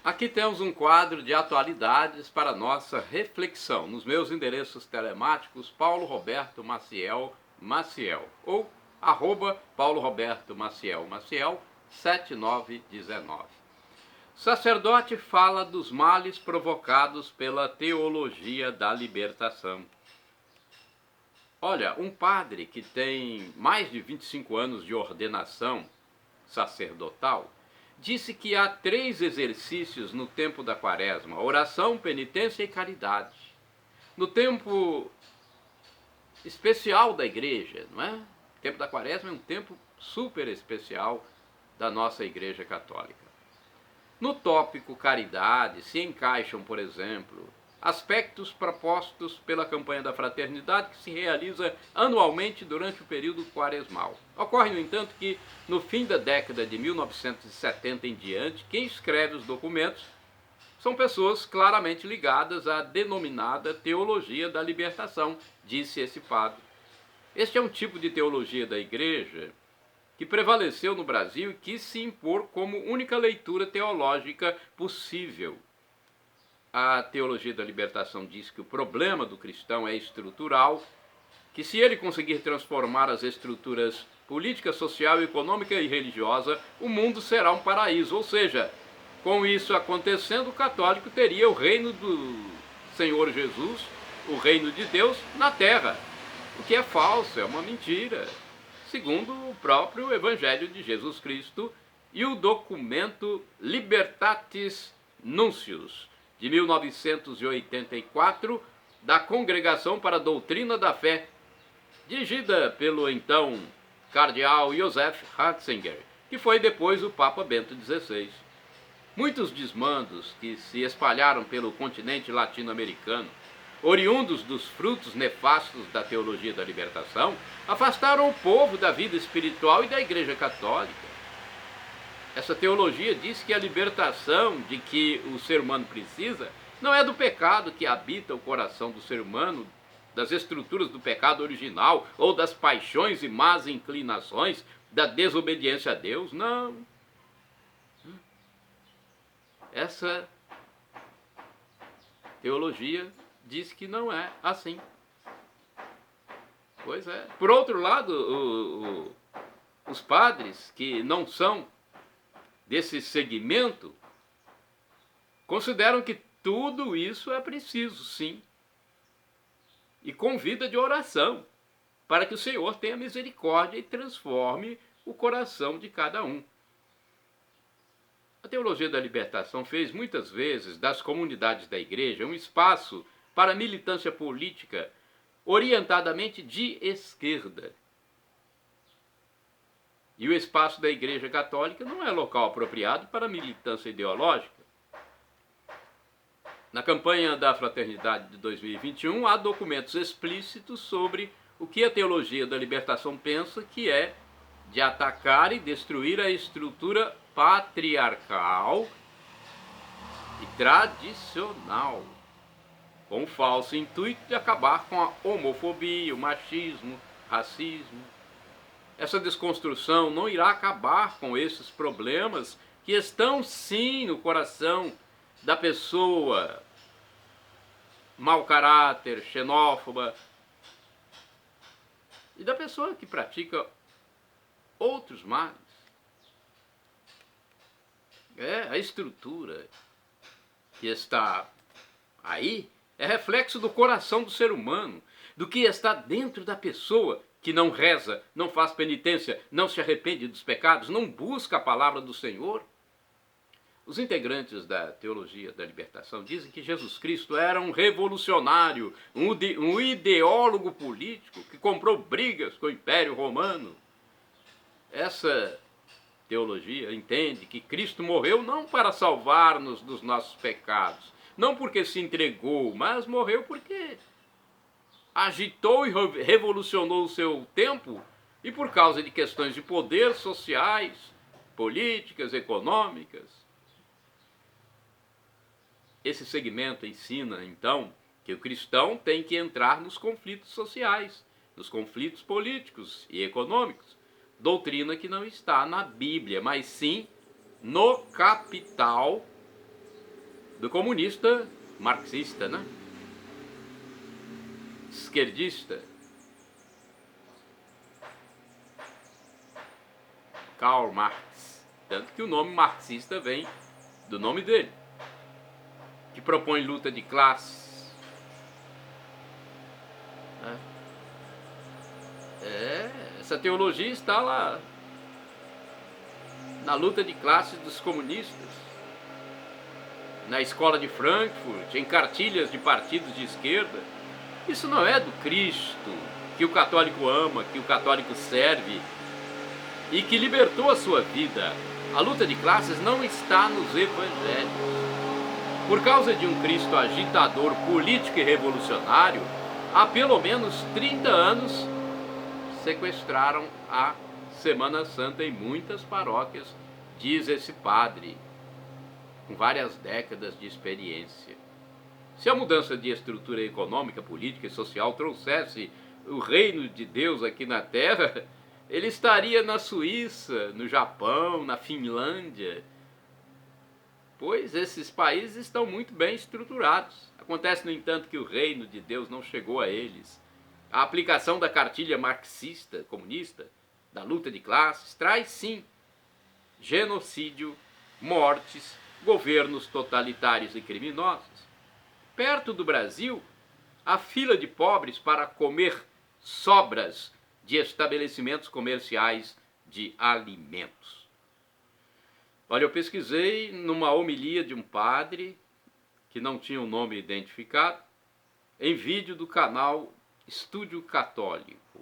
Aqui temos um quadro de atualidades para nossa reflexão. Nos meus endereços telemáticos, Paulo Roberto Maciel ou Paulo Roberto Maciel 7919. Sacerdote fala dos males provocados pela teologia da libertação. Olha, um padre que tem mais de 25 anos de ordenação sacerdotal disse que há 3 exercícios no tempo da quaresma: oração, penitência e caridade. No tempo especial da igreja, não é? O tempo da quaresma é um tempo super especial da nossa igreja católica. No tópico caridade se encaixam, por exemplo, aspectos propostos pela campanha da fraternidade que se realiza anualmente durante o período quaresmal. Ocorre, no entanto, que no fim da década de 1970 em diante, quem escreve os documentos são pessoas claramente ligadas à denominada teologia da libertação, disse esse padre. Este é um tipo de teologia da igreja que prevaleceu no Brasil e quis se impor como única leitura teológica possível. A teologia da libertação diz que o problema do cristão é estrutural, que se ele conseguir transformar as estruturas política, social, econômica e religiosa, o mundo será um paraíso. Ou seja, com isso acontecendo, o católico teria o reino do Senhor Jesus, o reino de Deus, na terra. O que é falso, é uma mentira, segundo o próprio Evangelho de Jesus Cristo e o documento Libertatis Nuncius, de 1984, da Congregação para a Doutrina da Fé, dirigida pelo então cardeal Joseph Ratzinger, que foi depois o Papa Bento XVI. Muitos desmandos que se espalharam pelo continente latino-americano, oriundos dos frutos nefastos da teologia da libertação, afastaram o povo da vida espiritual e da Igreja Católica. Essa teologia diz que a libertação de que o ser humano precisa não é do pecado que habita o coração do ser humano, das estruturas do pecado original ou das paixões e más inclinações da desobediência a Deus. Não. Essa teologia diz que não é assim. Pois é. Por outro lado, os padres que não são desse segmento consideram que tudo isso é preciso, sim. E convida de oração, para que o Senhor tenha misericórdia e transforme o coração de cada um. A teologia da libertação fez muitas vezes das comunidades da igreja um espaço para militância política orientadamente de esquerda. E o espaço da Igreja Católica não é local apropriado para militância ideológica. Na campanha da Fraternidade de 2021, há documentos explícitos sobre o que a teologia da libertação pensa que é de atacar e destruir a estrutura patriarcal e tradicional, com o falso intuito de acabar com a homofobia, o machismo, racismo. Essa desconstrução não irá acabar com esses problemas que estão sim no coração da pessoa mau caráter, xenófoba e da pessoa que pratica outros males. A estrutura que está aí é reflexo do coração do ser humano, do que está dentro da pessoa que não reza, não faz penitência, não se arrepende dos pecados, não busca a palavra do Senhor. Os integrantes da teologia da libertação dizem que Jesus Cristo era um revolucionário, um ideólogo político que comprou brigas com o Império Romano. Essa teologia entende que Cristo morreu não para salvar-nos dos nossos pecados, não porque se entregou, mas morreu porque agitou e revolucionou o seu tempo e por causa de questões de poder, sociais, políticas, econômicas. Esse segmento ensina, então, que o cristão tem que entrar nos conflitos sociais, nos conflitos políticos e econômicos. Doutrina que não está na Bíblia, mas sim no capital do comunista marxista, né? Esquerdista, Karl Marx, tanto que o nome marxista vem do nome dele, que propõe luta de classes. Essa teologia está lá na luta de classes dos comunistas, na escola de Frankfurt, em cartilhas de partidos de esquerda. Isso não é do Cristo que o católico ama, que o católico serve e que libertou a sua vida. A luta de classes não está nos evangelhos. Por causa de um Cristo agitador, político e revolucionário, há pelo menos 30 anos sequestraram a Semana Santa em muitas paróquias, diz esse padre, com várias décadas de experiência. Se a mudança de estrutura econômica, política e social trouxesse o reino de Deus aqui na Terra, ele estaria na Suíça, no Japão, na Finlândia, pois esses países estão muito bem estruturados. Acontece, no entanto, que o reino de Deus não chegou a eles. A aplicação da cartilha marxista, comunista, da luta de classes, traz sim genocídio, mortes, governos totalitários e criminosos. Perto do Brasil, a fila de pobres para comer sobras de estabelecimentos comerciais de alimentos. Olha, eu pesquisei numa homilia de um padre, que não tinha um nome identificado, em vídeo do canal Estúdio Católico.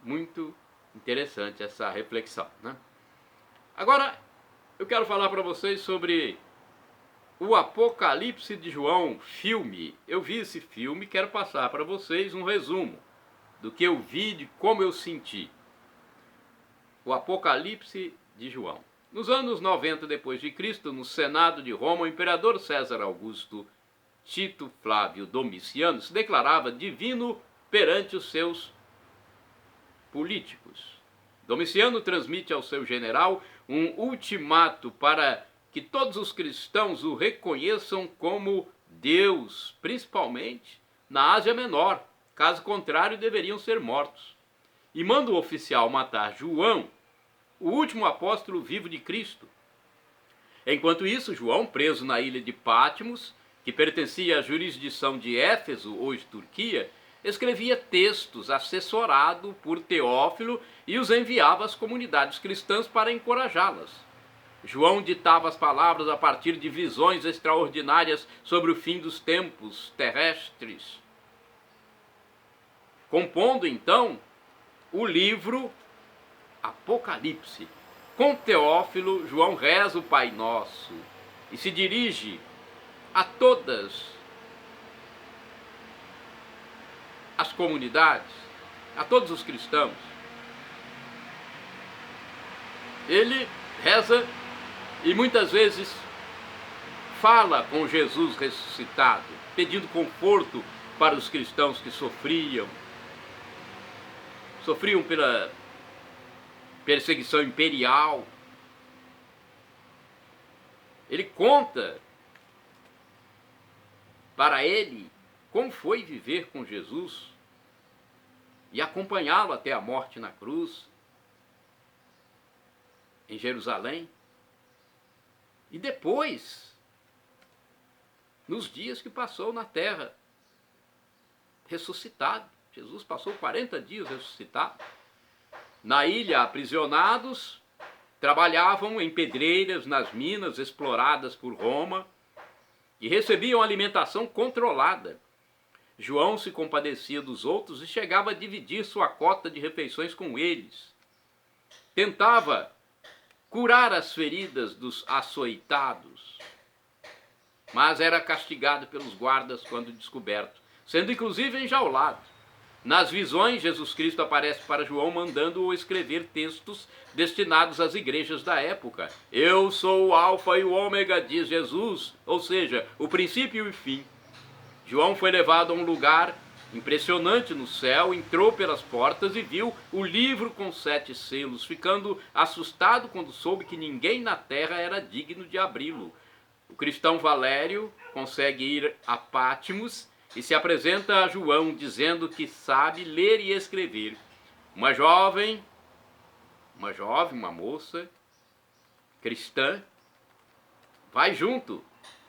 Muito interessante essa reflexão, né? Agora, eu quero falar para vocês sobre o Apocalipse de João, filme. Eu vi esse filme e quero passar para vocês um resumo do que eu vi, de como eu senti. O Apocalipse de João. Nos anos 90 depois de Cristo, no Senado de Roma, o imperador César Augusto Tito Flávio Domiciano se declarava divino perante os seus políticos. Domiciano transmite ao seu general um ultimato para que todos os cristãos o reconheçam como Deus, principalmente na Ásia Menor. Caso contrário, deveriam ser mortos. E manda o oficial matar João, o último apóstolo vivo de Cristo. Enquanto isso, João, preso na ilha de Patmos, que pertencia à jurisdição de Éfeso, hoje Turquia, escrevia textos assessorado por Teófilo e os enviava às comunidades cristãs para encorajá-las. João ditava as palavras a partir de visões extraordinárias sobre o fim dos tempos terrestres. Compondo, então, o livro Apocalipse. Com Teófilo, João reza o Pai Nosso e se dirige a todas as comunidades, a todos os cristãos. Ele reza e muitas vezes fala com Jesus ressuscitado, pedindo conforto para os cristãos que sofriam pela perseguição imperial. Ele conta para ele como foi viver com Jesus e acompanhá-lo até a morte na cruz, em Jerusalém. E depois, nos dias que passou na terra, ressuscitado. Jesus passou 40 dias ressuscitado. Na ilha, aprisionados, trabalhavam em pedreiras nas minas exploradas por Roma e recebiam alimentação controlada. João se compadecia dos outros e chegava a dividir sua cota de refeições com eles. Tentava curar as feridas dos açoitados, mas era castigado pelos guardas quando descoberto, sendo inclusive enjaulado. Nas visões, Jesus Cristo aparece para João mandando-o escrever textos destinados às igrejas da época. Eu sou o Alfa e o Ômega, diz Jesus, ou seja, o princípio e o fim. João foi levado a um lugar impressionante no céu, entrou pelas portas e viu o livro com 7 selos, ficando assustado quando soube que ninguém na terra era digno de abri-lo. O cristão Valério consegue ir a Patmos e se apresenta a João dizendo que sabe ler e escrever. Uma moça cristã, vai junto,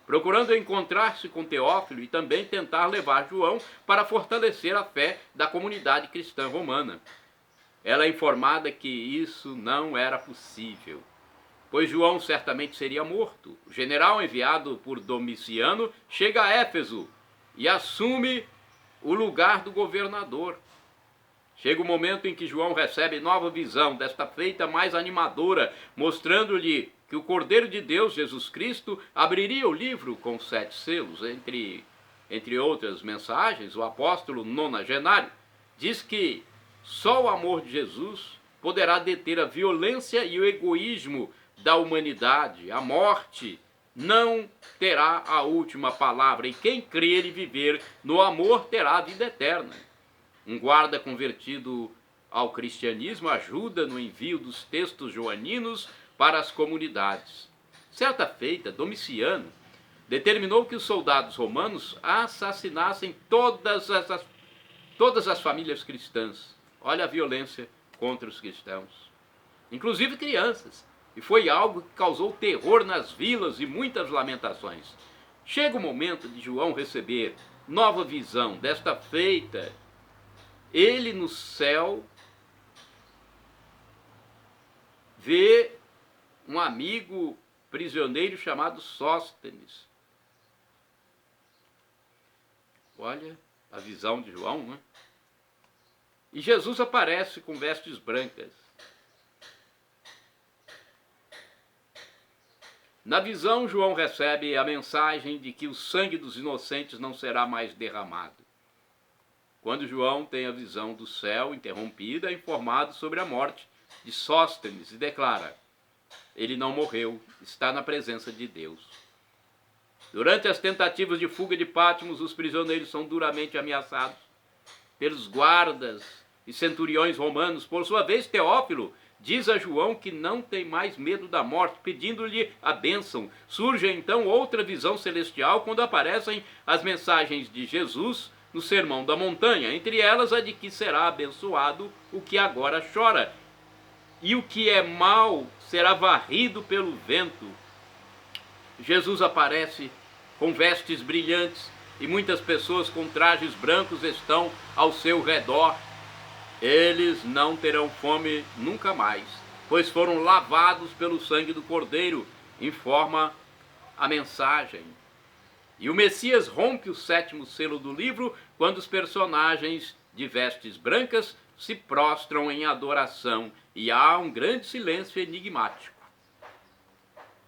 procurando encontrar-se com Teófilo e também tentar levar João para fortalecer a fé da comunidade cristã romana. Ela é informada que isso não era possível, pois João certamente seria morto. O general enviado por Domiciano chega a Éfeso e assume o lugar do governador. Chega o momento em que João recebe nova visão, desta feita mais animadora, mostrando-lhe que o Cordeiro de Deus, Jesus Cristo, abriria o livro com 7 selos. Entre outras mensagens, o apóstolo nonagenário diz que só o amor de Jesus poderá deter a violência e o egoísmo da humanidade. A morte não terá a última palavra, e quem crer e viver no amor terá a vida eterna. Um guarda convertido ao cristianismo ajuda no envio dos textos joaninos para as comunidades. Certa feita, Domiciano determinou que os soldados romanos assassinassem todas as famílias cristãs. Olha a violência contra os cristãos, inclusive crianças. E foi algo que causou terror nas vilas e muitas lamentações. Chega o momento de João receber nova visão. Desta feita, ele no céu vê um amigo prisioneiro chamado Sóstenes. Olha a visão de João, né? E Jesus aparece com vestes brancas. Na visão, João recebe a mensagem de que o sangue dos inocentes não será mais derramado. Quando João tem a visão do céu interrompida, é informado sobre a morte de Sóstenes e declara: ele não morreu, está na presença de Deus. Durante as tentativas de fuga de Patmos, os prisioneiros são duramente ameaçados pelos guardas e centuriões romanos. Por sua vez, Teófilo diz a João que não tem mais medo da morte, pedindo-lhe a bênção. Surge então outra visão celestial quando aparecem as mensagens de Jesus no Sermão da Montanha, entre elas a de que será abençoado o que agora chora, e o que é mau será varrido pelo vento. Jesus aparece com vestes brilhantes e muitas pessoas com trajes brancos estão ao seu redor. Eles não terão fome nunca mais, pois foram lavados pelo sangue do Cordeiro, informa a mensagem. E o Messias rompe o 7º selo do livro quando os personagens de vestes brancas se prostram em adoração e há um grande silêncio enigmático.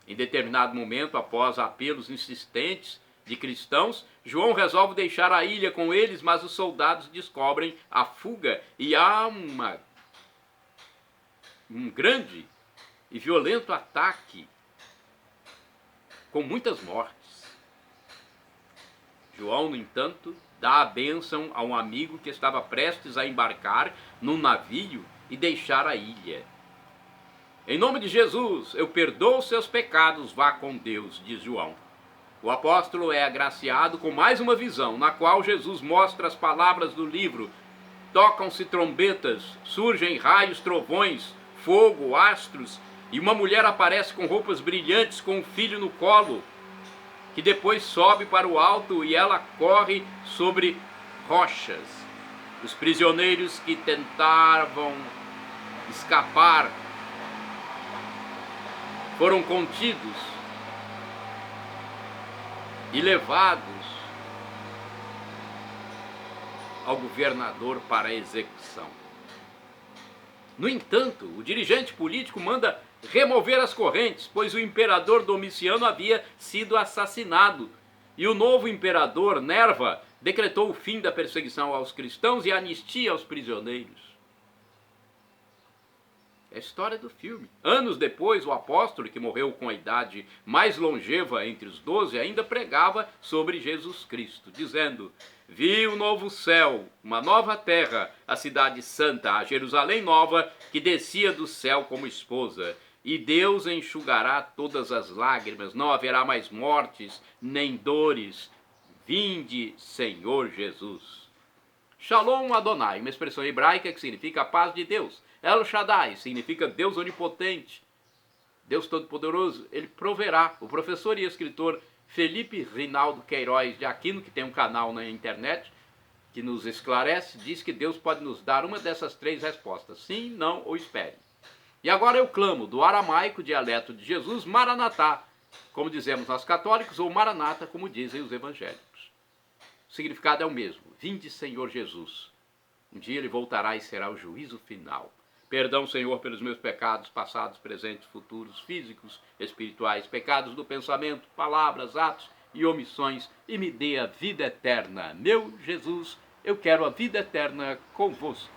Em determinado momento, após apelos insistentes de cristãos, João resolve deixar a ilha com eles, mas os soldados descobrem a fuga e há um grande e violento ataque com muitas mortes. João, no entanto, dá a bênção a um amigo que estava prestes a embarcar num navio e deixar a ilha. Em nome de Jesus, eu perdoo seus pecados, vá com Deus, diz João. O apóstolo é agraciado com mais uma visão, na qual Jesus mostra as palavras do livro. Tocam-se trombetas, surgem raios, trovões, fogo, astros, e uma mulher aparece com roupas brilhantes, com um filho no colo, que depois sobe para o alto e ela corre sobre rochas. Os prisioneiros que tentavam escapar foram contidos e levados ao governador para a execução. No entanto, o dirigente político manda remover as correntes, pois o imperador Domiciano havia sido assassinado. E o novo imperador, Nerva, decretou o fim da perseguição aos cristãos e anistia aos prisioneiros. É a história do filme. Anos depois, o apóstolo, que morreu com a idade mais longeva entre os 12, ainda pregava sobre Jesus Cristo, dizendo: vi um novo céu, uma nova terra, a cidade santa, a Jerusalém nova, que descia do céu como esposa. e Deus enxugará todas as lágrimas, não haverá mais mortes, nem dores. Vinde, Senhor Jesus. Shalom Adonai, uma expressão hebraica que significa a paz de Deus. El Shaddai significa Deus onipotente, Deus Todo-Poderoso. Ele proverá. O professor e escritor Felipe Rinaldo Queiroz de Aquino, que tem um canal na internet, que nos esclarece, diz que Deus pode nos dar uma dessas três respostas: sim, não ou espere. E agora eu clamo do aramaico, dialeto de Jesus, Maranatá, como dizemos nós católicos, ou Maranata, como dizem os evangélicos. O significado é o mesmo: vinde, Senhor Jesus. Um dia ele voltará e será o juízo final. Perdão, Senhor, pelos meus pecados passados, presentes, futuros, físicos, espirituais, pecados do pensamento, palavras, atos e omissões, e me dê a vida eterna. Meu Jesus, eu quero a vida eterna convosco.